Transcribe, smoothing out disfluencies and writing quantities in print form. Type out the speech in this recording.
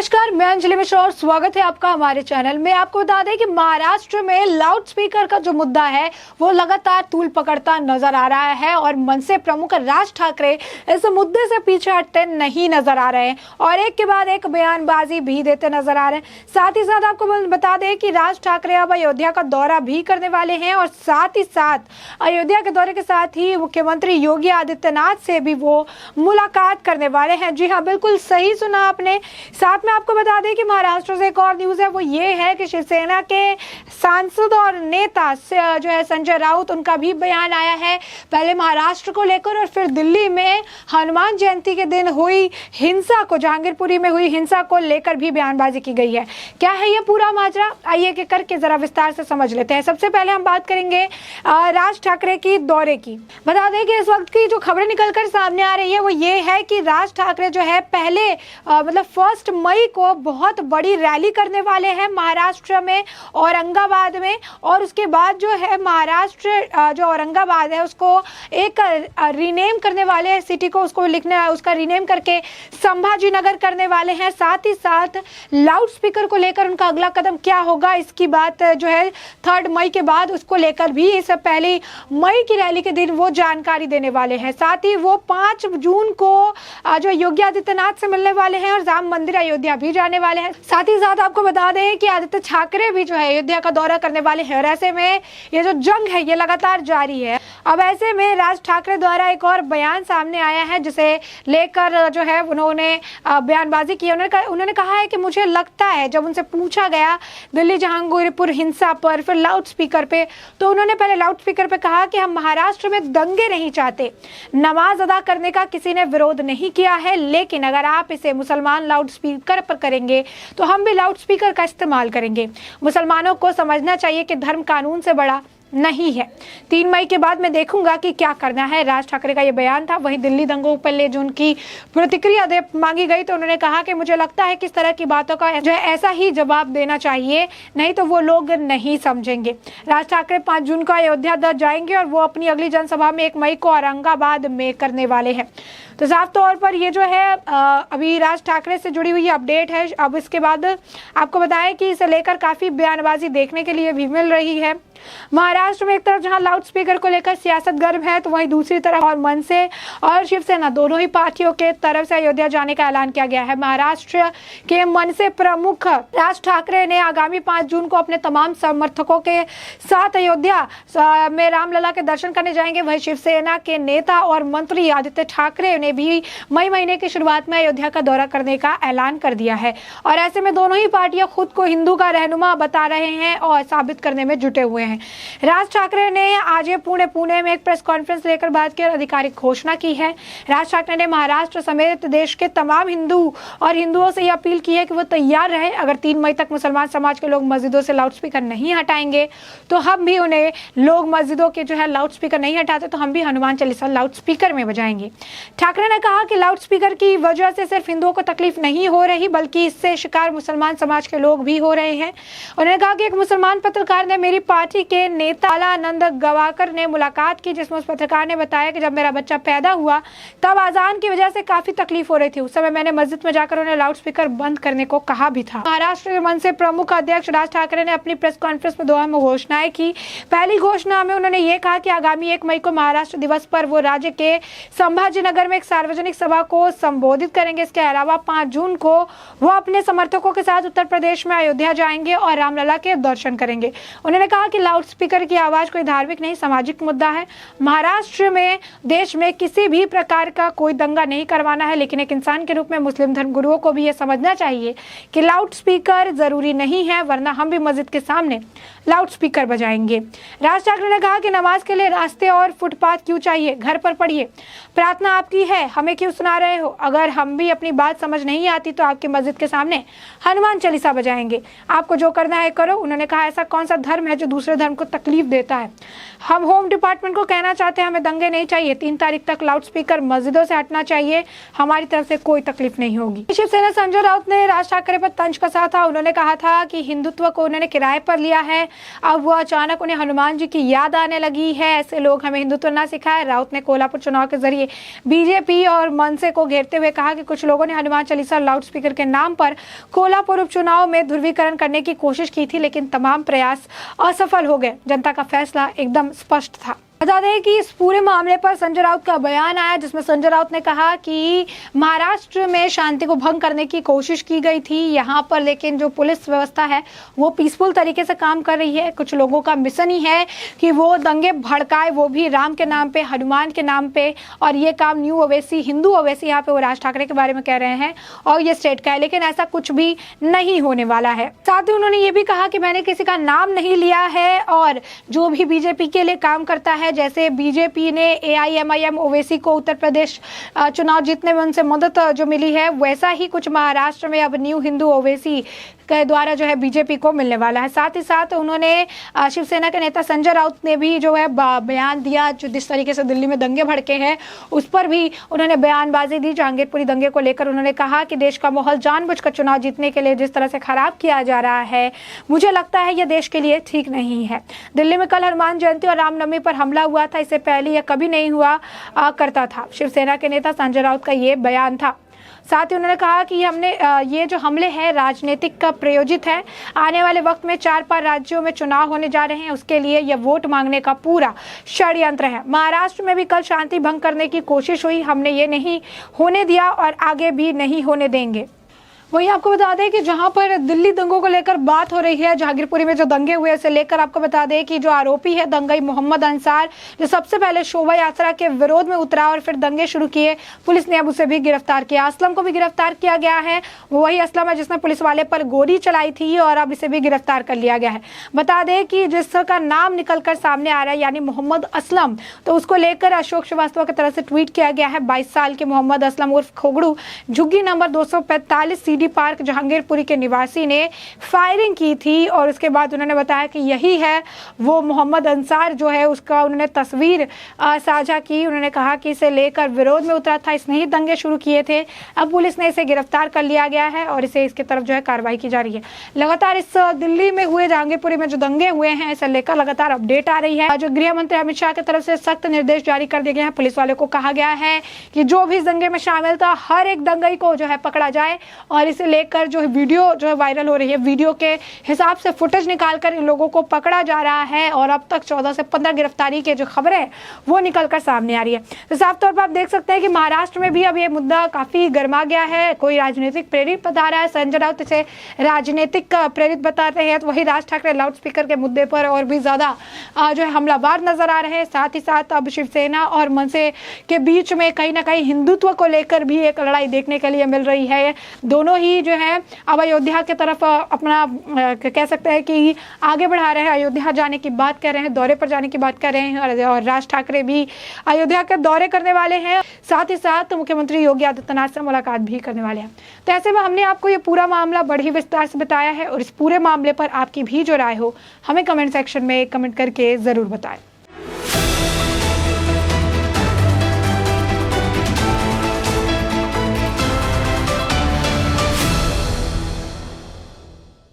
नमस्कार, मैं अंजलि मिश्रा और स्वागत है आपका हमारे चैनल में। आपको बता दें कि महाराष्ट्र में लाउड स्पीकर का जो मुद्दा है वो लगातार तूल पकड़ता नजर आ रहा है और मनसे प्रमुख राज ठाकरे इस मुद्दे से पीछे हटते नहीं नजर आ रहे हैं और एक के बाद एक बयानबाजी भी देते नजर आ रहे हैं। साथ ही साथ आपको बता दें कि राज ठाकरे अब अयोध्या का दौरा भी करने वाले हैं और साथ ही साथ अयोध्या के दौरे के साथ ही मुख्यमंत्री योगी आदित्यनाथ से भी वो मुलाकात करने वाले हैं। जी हाँ, बिल्कुल सही सुना आपने। साथ में आपको बता दें कि महाराष्ट्र से एक और न्यूज़ है, वो ये है कि शिवसेना के सांसद और नेता जो है संजय राउत, उनका भी बयान आया है, पहले महाराष्ट्र को लेकर और फिर दिल्ली में हनुमान जयंती के दिन हुई हिंसा को, जहांगीरपुरी में हुई हिंसा को लेकर भी बयानबाजी की गई है। क्या है ये पूरा माजरा, आइए के करके जरा विस्तार से समझ लेते हैं। सबसे पहले हम बात करेंगे राज ठाकरे की दौरे की। बता दें कि इस वक्त की जो खबरें निकलकर सामने आ रही है वो ये है कि राज ठाकरे जो है पहले मतलब 1 मई को बहुत बड़ी रैली करने वाले हैं महाराष्ट्र में, औरंगाबाद में, और उसके बाद जो है महाराष्ट्र जो औरंगाबाद है उसको एक रीनेम करने वाले हैं, सिटी को उसको उसका रीनेम करके संभाजी नगर करने वाले हैं। साथ ही साथ लाउड स्पीकर को लेकर उनका अगला कदम क्या होगा इसकी बात जो है 3 मई के बाद उसको लेकर भी इस पहली मई की रैली के दिन वो जानकारी देने वाले हैं। साथ ही वो 5 जून को जो योगी आदित्यनाथ से मिलने वाले हैं और राम मंदिर अयोध्या भी जाने वाले हैं। साथ ही साथ आपको बता दें कि आदित्य ठाकरे भी जो है अयोध्या का दौरा करने वाले हैं और ऐसे में ये जो जंग है ये लगातार जारी है। अब ऐसे में राज ठाकरे द्वारा एक और बयान सामने आया है जिसे लेकर जो है उन्होंने बयानबाजी की। उन्होंने कहा है कि मुझे लगता है, जब उनसे पूछा गया दिल्ली जहांगीरपुर हिंसा पर फिर लाउड स्पीकर पे, तो उन्होंने पहले लाउड स्पीकर पे कहा कि हम महाराष्ट्र में दंगे नहीं चाहते, नमाज अदा करने का किसी ने विरोध नहीं किया है, लेकिन अगर आप इसे मुसलमान लाउड स्पीकर पर करेंगे तो हम भी लाउड स्पीकर का इस्तेमाल करेंगे। मुसलमानों को समझना चाहिए कि धर्म कानून से बड़ा नहीं है। 3 मई के बाद मैं देखूंगा कि क्या करना है। राज ठाकरे का ये बयान था। वहीं दिल्ली दंगों पर ले जो उनकी प्रतिक्रिया मांगी गई तो उन्होंने कहा कि मुझे लगता है कि इस तरह की बातों का जो है ऐसा ही जवाब देना चाहिए, नहीं तो वो लोग नहीं समझेंगे। राज ठाकरे 5 जून को अयोध्या जाएंगे और वो अपनी अगली जनसभा में 1 मई को औरंगाबाद में करने वाले हैं। तो साफ तौर पर ये जो है अभी राज ठाकरे से जुड़ी हुई अपडेट है। अब इसके बाद आपको बताएं कि इसे लेकर काफ़ी बयानबाजी देखने के लिए भी मिल रही है। महाराष्ट्र में एक तरफ जहां लाउड स्पीकर को लेकर सियासत गर्म है तो वहीं दूसरी तरफ और मनसे और शिवसेना दोनों ही पार्टियों के तरफ से अयोध्या जाने का ऐलान किया गया है। महाराष्ट्र के मनसे प्रमुख राज ठाकरे ने आगामी 5 जून को अपने तमाम समर्थकों के साथ अयोध्या में रामलला के दर्शन करने जाएंगे। वहीं शिवसेना के नेता और मंत्री आदित्य ठाकरे ने भी मई महीने की शुरुआत में अयोध्या का दौरा करने का ऐलान कर दिया है और ऐसे में दोनों ही पार्टियां खुद को हिंदू का रहनुमा बता रहे हैं और साबित करने में जुटे हुए हैं। राज ठाकरे ने आज पुणे में एक प्रेस कॉन्फ्रेंस लेकर बात की और आधिकारिक घोषणा की है। राज ठाकरे ने महाराष्ट्र समेत देश के तमाम हिंदू और हिंदुओं से यह अपील की है कि वो तैयार रहे। अगर 3 मई तक मुसलमान समाज के लोग मस्जिदों से लाउड स्पीकर नहीं हटाएंगे तो हम भी उन्हें, लोग मस्जिदों के जो है लाउड स्पीकर नहीं हटाते तो हम भी हनुमान चालीसा लाउड स्पीकर में बजाएंगे। ठाकरे ने कहा कि लाउड स्पीकर की वजह से सिर्फ हिंदुओं को तकलीफ नहीं हो रही बल्कि इससे शिकार मुसलमान समाज के लोग भी हो रहे हैं। उन्होंने कहा कि एक मुसलमान पत्रकार ने मेरी पार्टी के नेता आनंद गवाकर ने मुलाकात की, जिसमें उस पत्रकार ने बताया कि जब मेरा बच्चा पैदा हुआ तब अजान की वजह से काफी तकलीफ हो रही थी। उस समय मैंने मस्जिद में जाकर उन्हें लाउड स्पीकर बंद करने को कहा भी था। महाराष्ट्र के मनसे प्रमुख अध्यक्ष राज ठाकरे ने अपनी प्रेस कॉन्फ्रेंस में 2 अहम घोषणाएं की। पहली घोषणा में उन्होंने ये कहा कि आगामी 1 मई को महाराष्ट्र दिवस पर वो राज्य के संभाजी नगर में एक सार्वजनिक सभा को संबोधित करेंगे। इसके अलावा 5 जून को वो अपने समर्थकों के साथ उत्तर प्रदेश में अयोध्या जाएंगे और रामलला के दर्शन करेंगे। उन्होंने कहा कि लाउड स्पीकर की आवाज कोई धार्मिक नहीं, सामाजिक मुद्दा है। महाराष्ट्र में देश में किसी भी प्रकार का कोई दंगा नहीं करवाना है, लेकिन एक इंसान के रूप में मुस्लिम धर्म गुरुओं को भी यह समझना चाहिए कि लाउड स्पीकर जरूरी नहीं है, वरना हम भी मस्जिद के सामने लाउड स्पीकर बजाएंगे। राज ठाकरे ने कहा कि नमाज के लिए रास्ते और फुटपाथ क्यों चाहिए, घर पर पढ़िए, प्रार्थना आपकी है, हमें क्यों सुना रहे हो। अगर हम भी अपनी बात समझ नहीं आती तो आपके मस्जिद के सामने हनुमान चालीसा बजाएंगे, आपको जो करना है करो। उन्होंने कहा ऐसा कौन सा धर्म है जो दूसरे धर्म को तकलीफ देता है। हम होम डिपार्टमेंट को कहना चाहते हैं हमें दंगे नहीं चाहिए। 3 तारीख तक लाउड स्पीकर मस्जिदों से हटना चाहिए, हमारी तरफ से कोई तकलीफ नहीं होगी। शिवसेना संजय राउत ने राज ठाकरे पर तंज कसा था। उन्होंने कहा था कि हिंदुत्व को उन्होंने किराए पर लिया है, अब वो अचानक उन्हें हनुमान जी की याद आने लगी है, ऐसे लोग हमें हिंदुत्व ना सिखाए। राउत ने कोल्हापुर चुनाव के जरिए बीजेपी और मनसे को घेरते हुए कहा कि कुछ लोगों ने हनुमान चालीसा लाउड स्पीकर के नाम पर कोल्हापुर उपचुनाव में ध्रुवीकरण करने की कोशिश की थी, लेकिन तमाम प्रयास असफल हो गए। जनता का फैसला एकदम स्पष्ट था। बता दें कि इस पूरे मामले पर संजय राउत का बयान आया, जिसमें संजय राउत ने कहा कि महाराष्ट्र में शांति को भंग करने की कोशिश की गई थी यहाँ पर, लेकिन जो पुलिस व्यवस्था है वो पीसफुल तरीके से काम कर रही है। कुछ लोगों का मिशन ही है कि वो दंगे भड़काए, वो भी राम के नाम पे, हनुमान के नाम पे, और ये काम न्यू ओवैसी, हिंदू ओवैसी यहाँ पे वो राज ठाकरे के बारे में कह रहे हैं और ये स्टेट का है, लेकिन ऐसा कुछ भी नहीं होने वाला है। साथ ही उन्होंने ये भी कहा कि मैंने किसी का नाम नहीं लिया है और जो भी बीजेपी के लिए काम करता है, जैसे बीजेपी ने AIMIM ओवैसी को उत्तर प्रदेश चुनाव जीतने में उनसे मदद जो मिली है, वैसा ही कुछ महाराष्ट्र में अब न्यू हिंदू ओवैसी के द्वारा जो है बीजेपी को मिलने वाला है। साथ ही साथ उन्होंने शिवसेना के नेता संजय राउत ने भी जो है बयान दिया, जो जिस तरीके से दिल्ली में दंगे भड़के हैं उस पर भी उन्होंने बयानबाजी दी। जहांगीरपुरी दंगे को लेकर उन्होंने कहा कि देश का माहौल जानबूझकर चुनाव जीतने के लिए जिस तरह से खराब किया जा रहा है, मुझे लगता है यह देश के लिए ठीक नहीं है। दिल्ली में कल हनुमान जयंती और रामनवमी पर हमला हुआ था, इससे पहले यह कभी नहीं हुआ करता था। शिवसेना के नेता संजय राउत का ये बयान था। साथ ही उन्होंने कहा कि ये जो हमले हैं राजनीतिक का प्रयोजित है। आने वाले वक्त में 4-5 राज्यों में चुनाव होने जा रहे हैं, उसके लिए यह वोट मांगने का पूरा षड्यंत्र है। महाराष्ट्र में भी कल शांति भंग करने की कोशिश हुई, हमने ये नहीं होने दिया और आगे भी नहीं होने देंगे। वहीं आपको बता दें कि जहां पर दिल्ली दंगों को लेकर बात हो रही है, जहांगीरपुरी में जो दंगे हुए इसे लेकर आपको बता दें कि जो आरोपी है दंगई मोहम्मद अंसार, जो सबसे पहले शोभा यात्रा के विरोध में उतरा और फिर दंगे शुरू किए, पुलिस ने अब उसे भी गिरफ्तार किया। असलम को भी गिरफ्तार किया गया है, वही असलम है जिसने पुलिस वाले पर गोली चलाई थी और अब इसे भी गिरफ्तार कर लिया गया है। बता दें कि जिसका नाम निकलकर सामने आ रहा है यानी मोहम्मद असलम, तो उसको लेकर अशोक श्रीवास्तव की तरफ से ट्वीट किया गया है। 22 साल के मोहम्मद असलम उर्फ खोगड़ू झुग्गी नंबर 245 CD पार्क जहांगीरपुरी के निवासी ने फायरिंग की थी और उसके बाद उन्होंने बताया कि यही है वो मोहम्मद अंसार जो है, उसका उन्होंने तस्वीर साझा की। उन्होंने कहा कि इसे लेकर विरोध में उतरा था, इसने ही दंगे शुरू किए थे। अब पुलिस ने इसे गिरफ्तार कर लिया गया है और इसे इसकी तरफ जो है कार्रवाई की जा रही है। लगातार इस दिल्ली में हुए जहांगीरपुरी में जो दंगे हुए हैं इसे लेकर लगातार अपडेट आ रही है। जो गृह मंत्री अमित शाह की तरफ से सख्त निर्देश जारी कर दिए गए हैं। पुलिस वाले को कहा गया है कि जो भी दंगे में शामिल था हर एक दंगई को जो है पकड़ा जाए और इसे लेकर जो वीडियो जो है वायरल हो रही है, वीडियो के हिसाब से फुटेज निकालकर इन लोगों को पकड़ा जा रहा है और अब तक 14 से 15 गिरफ्तारी के जो खबरें है वो निकलकर सामने आ रही है। तो साफ तौर पर आप देख सकते हैं कि महाराष्ट्र में भी अब ये मुद्दा काफी गर्मा गया है। कोई राजनीतिक प्रेरित बता रहा है, संजय राउत इसे राजनीतिक प्रेरित बता रहे हैं, तो वही राज ठाकरे लाउड स्पीकर के मुद्दे पर और भी ज्यादा जो है हमलावर नजर आ रहे हैं। साथ ही साथ अब शिवसेना और मनसे के बीच में कहीं ना कहीं हिंदुत्व को लेकर भी एक लड़ाई देखने के लिए मिल रही है। दोनों ही जो है अब अयोध्या की तरफ अपना कह सकते हैं कि आगे बढ़ा रहे हैं, अयोध्या जाने की बात कर रहे हैं, दौरे पर जाने की बात कर रहे हैं और राज ठाकरे भी अयोध्या के दौरे करने वाले हैं। साथ ही साथ मुख्यमंत्री योगी आदित्यनाथ से मुलाकात भी करने वाले हैं। तो ऐसे में हमने आपको ये पूरा मामला बड़ी विस्तार से बताया है और इस पूरे मामले पर आपकी भी जो राय हो हमें कमेंट सेक्शन में कमेंट करके जरूर बताएं।